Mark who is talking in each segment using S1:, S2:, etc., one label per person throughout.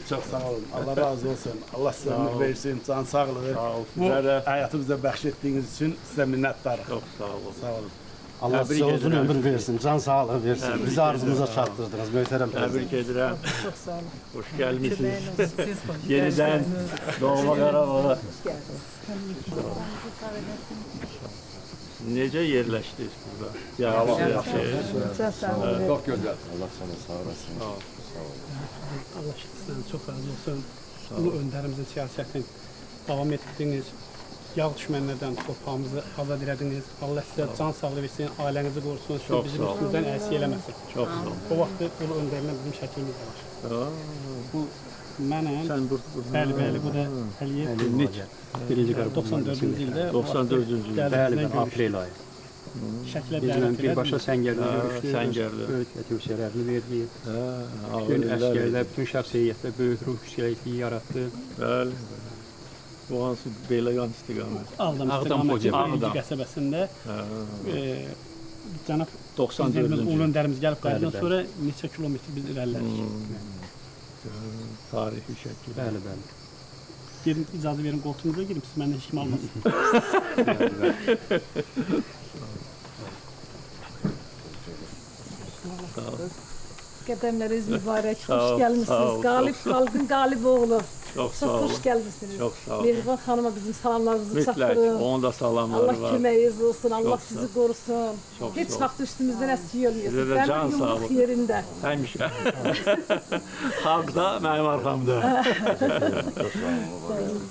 S1: çok sağ olun. Allah razı olsun. Allah size ömür versin, can sağlığı.
S2: Sağ ol.
S1: Bu
S2: Sizə də
S1: hayatı bize bəxş için size minnettarım.
S2: çox sağ olun.
S1: Sağ olun.
S3: Allah
S2: Təbrik
S3: size uzun
S2: edirəm.
S3: ömür versin, can sağlığı versin.
S2: Təbrik
S3: Bizi arzumuza
S2: edirəm.
S3: çatdırdınız, möhtərəm
S2: Təbrik edirəm.
S4: Çok sağ olun.
S2: Hoş gəlmisiniz.
S4: Siz hoş
S2: Yeniden Doğma Qarabağa. Necə yerləşdiniz burada? Yaxşı.
S4: Çok sağ olun.
S5: Çok güzel. Allah sana sağ olasın.
S6: Allah sizden çok razı olsun. Ulu önderimizin siyasetini devam ettiniz. Yağ düşmənlərdən torpağımızı azad elədiniz. Allah sizə can sağlığı versin, ailənizi qorusun, sizi
S2: Çox
S6: bizim
S2: sağ olun.
S6: üstümüzdən əziyyət eləməsin.
S2: Çox sağ ol.
S6: O vaxt ulu öndərinə bizim şəklimiz də var. Bu mənəm.
S2: Sən burada.
S6: Bəli, bu da Əliyev.
S3: Birinci qərb
S6: 94-cü ildə
S2: 94-cü ildə.
S3: Bəli, aprel ayı.
S6: Şəklə
S3: Bizlə
S6: dəvət
S3: birbaşa
S6: elədim.
S3: Səngərdə görüşdük.
S2: Səngərdə.
S3: Böyük tövsiyələrini verdi.
S2: Hə,
S3: Bütün əsgərlər, bütün şəxs heyətdə böyük ruh yüksəkliyi yaratdı.
S2: Bəli. Bu hansı Beyləqan istiqamət?
S6: Ağdam
S3: Ağdam
S6: istiqaməti
S3: Ağdam.
S6: birinci qəsəbəsində cənab
S2: 94-cü
S6: prezidentimiz
S2: il.
S6: ulu öndərimiz gəlib qayıdan
S3: bəli.
S6: sonra neçə kilometr biz irəlilədik.
S2: Tarixi şəkil.
S3: Bəli, bəli.
S6: Gelin icazə verin qoltuğunuza girib siz məndən heç kim almasın.
S4: Qədəmləriniz mübarək,
S2: Sağ ol,
S4: hoş
S2: sağ ol,
S4: gəlmişsiniz. Qalib xalqın qalib oğlu.
S2: Çox sağ
S4: Çox
S2: olun.
S4: xoş gəlmisiniz.
S2: Çox sağ olun.
S4: Mehriban xanıma bizim salamlarımızı
S2: Mütləq.
S4: çatdırın.
S2: Onun da salamları
S4: Allah
S2: var.
S4: köməyiniz olsun, Allah
S2: Çox sağ
S4: sizi
S2: ol.
S4: qorusun.
S2: Çox
S4: Heç
S2: sağ ol.
S4: vaxt üstümüzdən əskiy olmayasın.
S2: Sizə də can sağ olun.
S4: yerində.
S2: Həmişə. Xalq da mənim arxamda.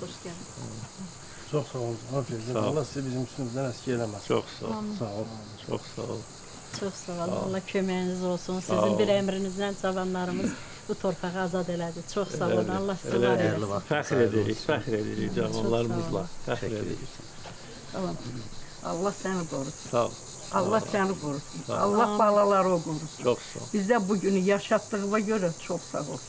S4: Hoş gəldiniz.
S5: Çok sağ olun.
S2: Sağ ol.
S5: Allah sizi bizim üstümüzden eski eləməsin.
S2: Çox sağ ol.
S5: Sağ ol.
S2: Çox sağ ol.
S7: Çox sağ olun. Allah köməyiniz olsun.
S2: ol.
S7: Sizin bir əmrinizlə cavanlarımız bu torpağı azad elədi. Çox sağ olun. Allah sizə var eləsin.
S2: Fəxr edirik, fəxr edirik cavanlarımızla. Fəxr edirik.
S8: Tamam. Allah səni qorusun.
S2: Sağ ol.
S8: Allah səni qorusun. Allah balaları o qorusun.
S2: Çox sağ ol.
S8: Bizdə bu günü yaşatdığına görə çox sağ ol.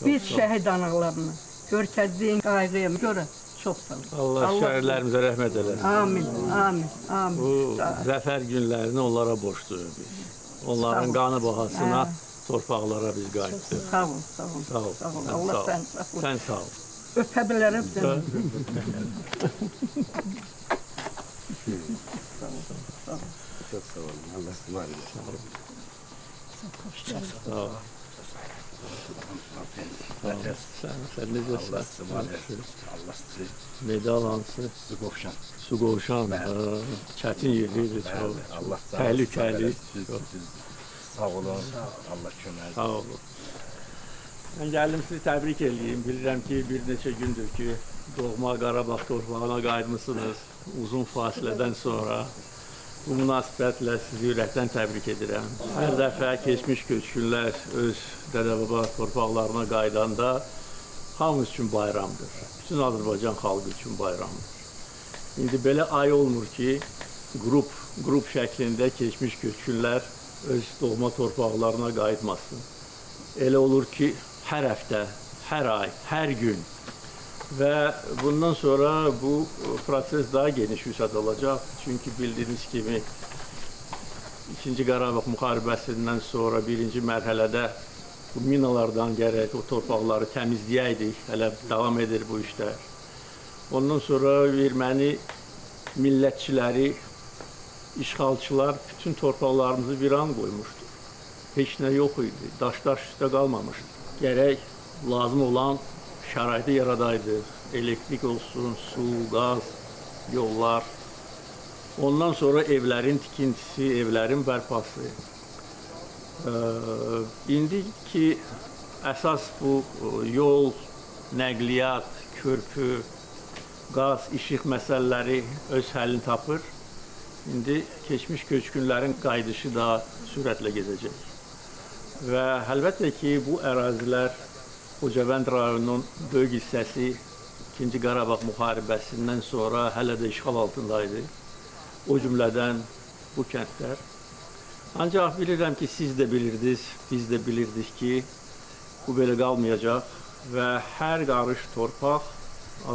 S8: Biz şəhid analarına görkəzdiyin qayğıya görə çox sağ ol.
S2: Allah şəhərlərimizə rəhmət eləsin.
S8: Amin, amin, amin.
S2: Bu zəfər günlərini onlara borcluyuq biz. Onların qanı bahasına torpaqlara biz qayıtdıq.
S8: Sağ ol, sağ ol.
S2: Sağ ol.
S8: Sağ ol.
S2: Sən
S8: Allah
S2: sağ ol.
S8: səni sağ ol.
S2: Sən sağ ol.
S8: Öpə bilərəm səni.
S5: Çok sağ olun. Allah sizi var etsin.
S2: Sağ ol. Sən necəsən?
S5: Allah sizi var etsin. Allah sizi
S2: Medal hansı?
S5: qovşan.
S2: Su qovşan. Çətin yerlidir çox.
S5: Allah sağ
S2: Təhlükəli.
S5: Sağ olun. Allah kömək.
S2: Sağ olun. Mən gəldim sizi təbrik edeyim. Bilirəm ki, bir neçə gündür ki, doğma Qarabağ torpağına qayıtmısınız. Uzun fasilədən sonra bu münasibətlə sizi ürəkdən təbrik edirəm. Hər dəfə keçmiş köçkünlər öz dədə-baba torpaqlarına qayıdanda hamımız üçün bayramdır. Bütün Azərbaycan xalqı üçün bayramdır. İndi belə ay olmur ki, qrup şəklində keçmiş köçkünlər öz doğma torpaqlarına qayıtmasın. Elə olur ki, hər həftə, hər ay, hər gün və bundan sonra bu proses daha geniş vüsət alacaq. Çünki bildiyiniz kimi 2-ci Qarabağ müharibəsindən sonra birinci mərhələdə bu minalardan gərək o torpaqları təmizləyəydik. Hələ davam edir bu işlər. Ondan sonra erməni millətçiləri, işğalçılar bütün torpaqlarımızı viran qoymuşdu. Heç nə yox idi, daş üstə qalmamışdı. Gərək lazım olan şəraiti yaradaydı. Elektrik olsun, su, qaz, yollar. Ondan sonra evlərin tikintisi, evlərin bərpası. İndi ki, əsas bu yol, nəqliyyat, körpü, qaz, işıq məsələləri öz həllini tapır. İndi keçmiş köçkünlərin qayıdışı da sürətlə gedəcək. Və əlbəttə ki, bu ərazilər Xocavənd rayonunun böyük hissəsi 2-ci Qarabağ müharibəsindən sonra hələ də işğal altındaydı. O cümlədən bu kəndlər. Ancaq bilirəm ki, siz də bilirdiniz, biz də bilirdik ki, bu belə qalmayacaq və hər qarış torpaq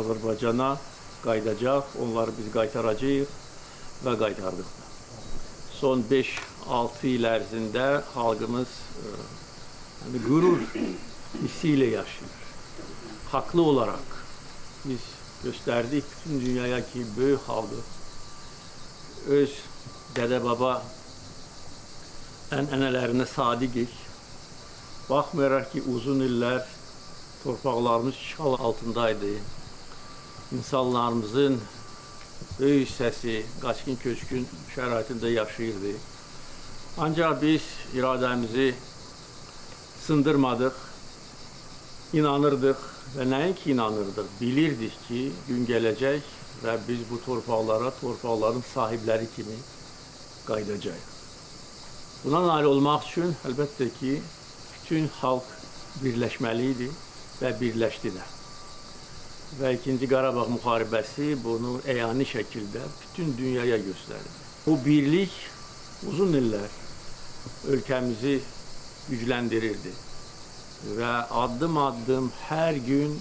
S2: Azərbaycana qayıdacaq, onları biz qaytaracağıq və qaytardıq. Son 5-6 il ərzində xalqımız qürur hissi ilə yaşayır. haklı olarak biz gösterdik bütün dünyaya ki böyük xalqıq. Öz dədə-baba ənənələrinə sadiqik. Baxmayaraq ki, uzun illər torpaqlarımız işğal altındaydı. İnsanlarımızın böyük hissəsi qaçqın köçkün şəraitində yaşayırdı. Ancaq biz iradəmizi sındırmadıq, inanırdıq və nəinki inanırdıq, bilirdik ki, gün gələcək və biz bu torpaqların sahibləri kimi qayıdacağıq. Buna nail olmaq üçün əlbəttə ki, bütün xalq birləşməli idi və birləşdi də. Və 2-ci Qarabağ müharibəsi bunu əyani şəkildə bütün dünyaya göstərdi. Bu birlik uzun illər ölkəmizi gücləndirirdi və addım-addım hər gün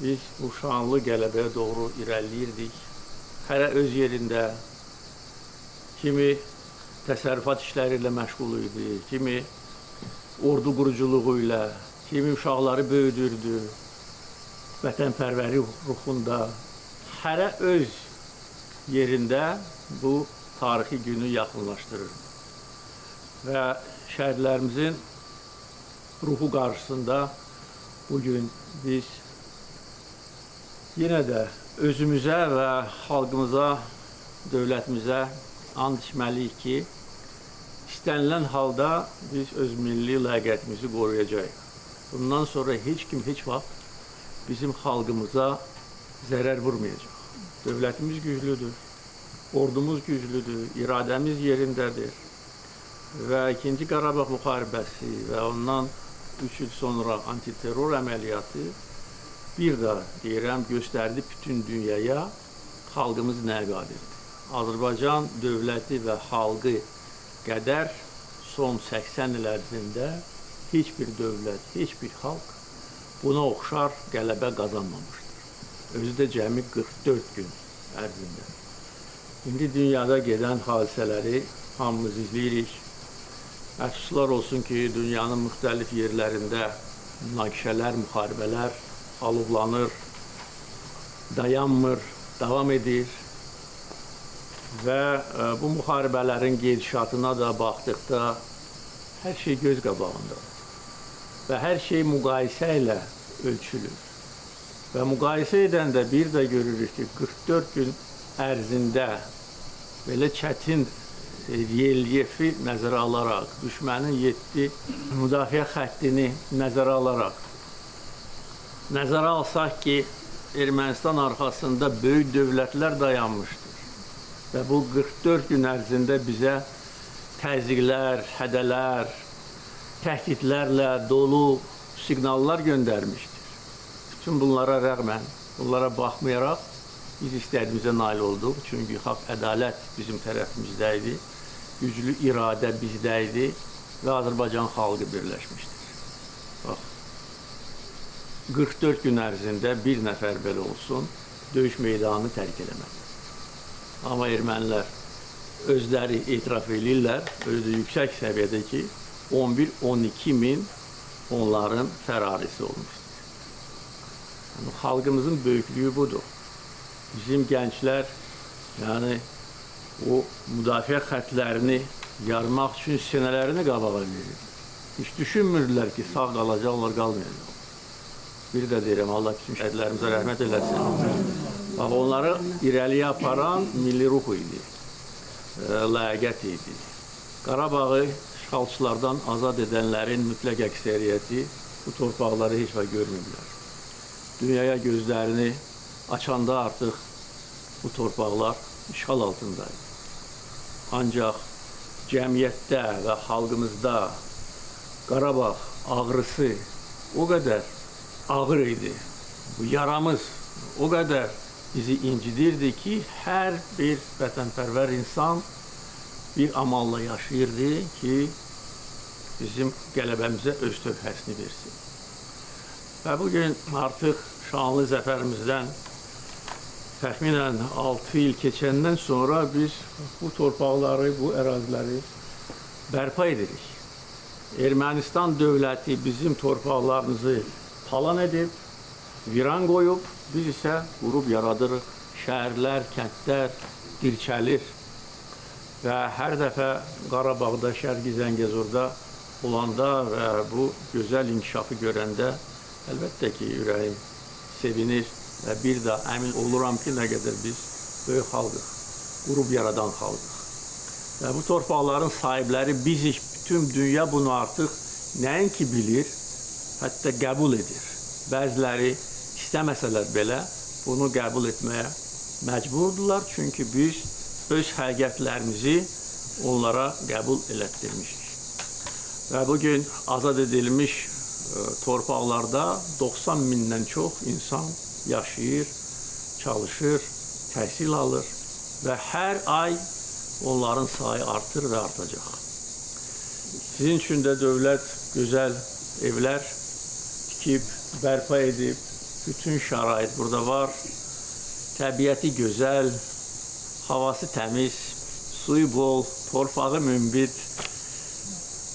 S2: biz bu şanlı qələbəyə doğru irəliləyirdik. Hərə öz yerində kimi təsərrüfat işləri ilə məşğul idi, kimi ordu quruculuğu ilə, kimi uşaqları böyüdürdü, vətənpərvəri ruhunda. Hərə öz yerində bu tarixi günü yaxınlaşdırır. Və şəhidlərimizin ruhu qarşısında bugün biz yenə də özümüzə və xalqımıza, dövlətimizə and içməliyik ki, istənilən halda biz öz milli ləyaqətimizi qoruyacağıq. Bundan sonra heç kim, heç vaxt bizim xalqımıza zərər vurmayacaq. Dövlətimiz güclüdür, ordumuz güclüdür, iradəmiz yerindədir. Və 2-ci Qarabağ müharibəsi və ondan 3 il sonra antiterror əməliyyatı bir də deyirəm, göstərdi bütün dünyaya xalqımız nəyə qadirdir. Azərbaycan dövləti və xalqı qədər son 80 il ərzində heç bir dövlət, heç bir xalq buna oxşar qələbə qazanmamışdır. Özü də cəmi 44 gün ərzində. İndi dünyada gedən hadisələri hamımız izləyirik. Əfsuslar olsun ki, dünyanın müxtəlif yerlərində münaqişələr, müharibələr alovlanır, dayanmır, davam edir. Və bu müharibələrin gedişatına da baxdıqda hər şey göz qabağındadır. Və hər şey müqayisə ilə ölçülür. Və müqayisə edəndə bir də görürük ki, 44 gün ərzində belə çətin relyefi nəzərə alaraq, düşmənin 7 müdafiə xəttini nəzərə alaraq, nəzərə alsaq ki, Ermənistan arxasında böyük dövlətlər dayanmışdır. Və bu 44 gün ərzində bizə təzyiqlər, hədələr, təhdidlərlə dolu siqnallar göndərmişdir. Bütün bunlara rəğmən, bunlara baxmayaraq biz istədiyimizə nail olduq. Çünki haqq, ədalət bizim tərəfimizdə idi, güclü iradə bizdə idi və Azərbaycan xalqı birləşmişdir. Bax, 44 gün ərzində bir nəfər belə olsun, döyüş meydanını tərk eləmədi. Amma ermənilər özləri etiraf edirlər, özü də yüksək səviyyədə ki, 11-12 min onların fərarisi olmuşdur. Yəni, xalqımızın böyüklüyü budur. Bizim gənclər, yəni, o müdafiə xətlərini yarmaq üçün sinələrini qabağa verir. Heç düşünmürdülər ki, sağ qalacaqlar, qalmayacaqlar. Bir də deyirəm, Allah bütün şəhidlərimizə rəhmət eləsin. Bax, onları irəliyə aparan milli ruh idi, ləyaqət idi. Qarabağı işğalçılardan azad edənlərin mütləq əksəriyyəti bu torpaqları heç vaxt görmürlər. Dünyaya gözlərini açanda artıq bu torpaqlar işğal altındaydı. Ancaq cəmiyyətdə və xalqımızda Qarabağ ağrısı o qədər ağır idi. Bu yaramız o qədər bizi incidirdi ki, hər bir vətənpərvər insan bir amalla yaşayırdı ki, bizim qələbəmizə öz tövhəsini versin. Və bugün artıq şanlı zəfərimizdən təxminən 6 il keçəndən sonra biz bu torpaqları, bu əraziləri bərpa edirik. Ermənistan dövləti bizim torpaqlarımızı talan edib viran qoyub, biz isə qurub yaradırıq. Şəhərlər, kəndlər dirçəlir. Və hər dəfə Qarabağda, Şərqi Zəngəzurda olanda və bu gözəl inkişafı görəndə əlbəttə ki, ürəyim sevinir və bir də əmin oluram ki, nə qədər biz böyük xalqıq, qurub yaradan xalqıq. Və bu torpaqların sahibləri bizik, bütün dünya bunu artıq nəinki bilir, hətta qəbul edir. Bəziləri istəməsələr belə bunu qəbul etməyə məcburdurlar, çünki biz öz həqiqətlərimizi onlara qəbul elətdirmişik. Və bugün azad edilmiş torpaqlarda 90 mindən çox insan yaşayır, çalışır, təhsil alır və hər ay onların sayı artır və artacaq. Sizin üçün də dövlət gözəl evlər tikib, bərpa edib, bütün şərait burada var. Təbiəti gözəl, havası təmiz, suyu bol, torpağı münbit.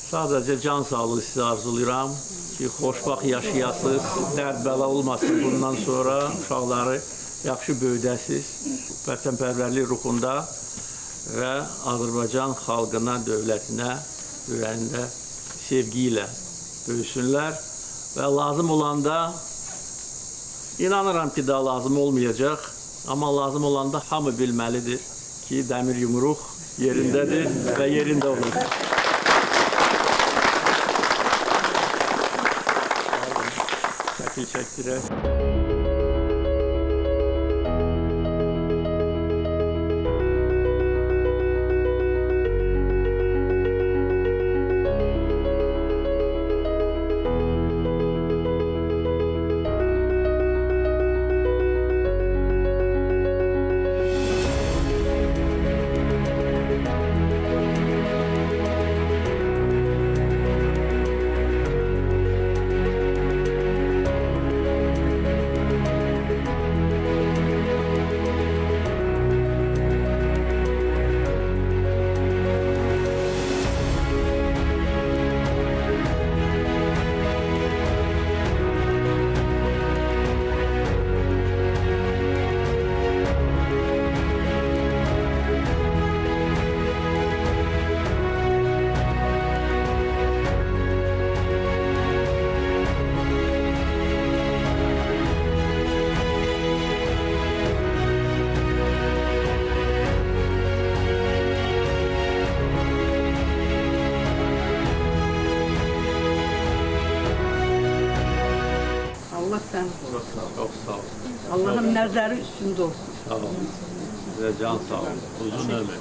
S2: Sadəcə can sağlığı sizə arzulayıram ki, xoşbaxt yaşayasınız, dərd bəla olmasın bundan sonra, uşaqları yaxşı böyüdəsiniz, vətənpərvərlik ruhunda və Azərbaycan xalqına, dövlətinə, ürəyində sevgi ilə böyüsünlər və lazım olanda, inanıram ki, daha lazım olmayacaq, amma lazım olanda hamı bilməlidir ki, dəmir yumruq yerindədir və yerində olur. Şəkil çəkdirək.
S8: Allah sen,
S2: Çox sağ olun.
S8: Allah'ın nəzəri üstündə olsun.
S2: Sağ olun. Sizə can sağ olun. Uzun ömür.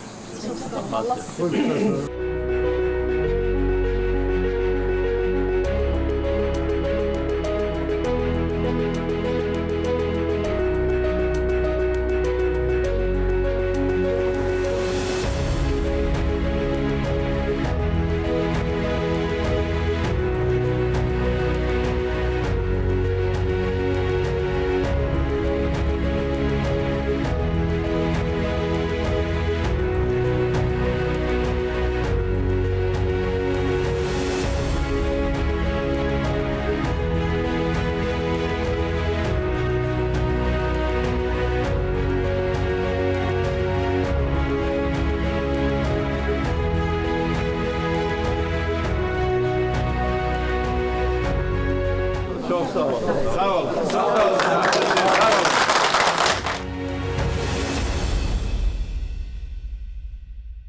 S2: Çok sağ olun.
S1: Sağ olun. Sağ olun.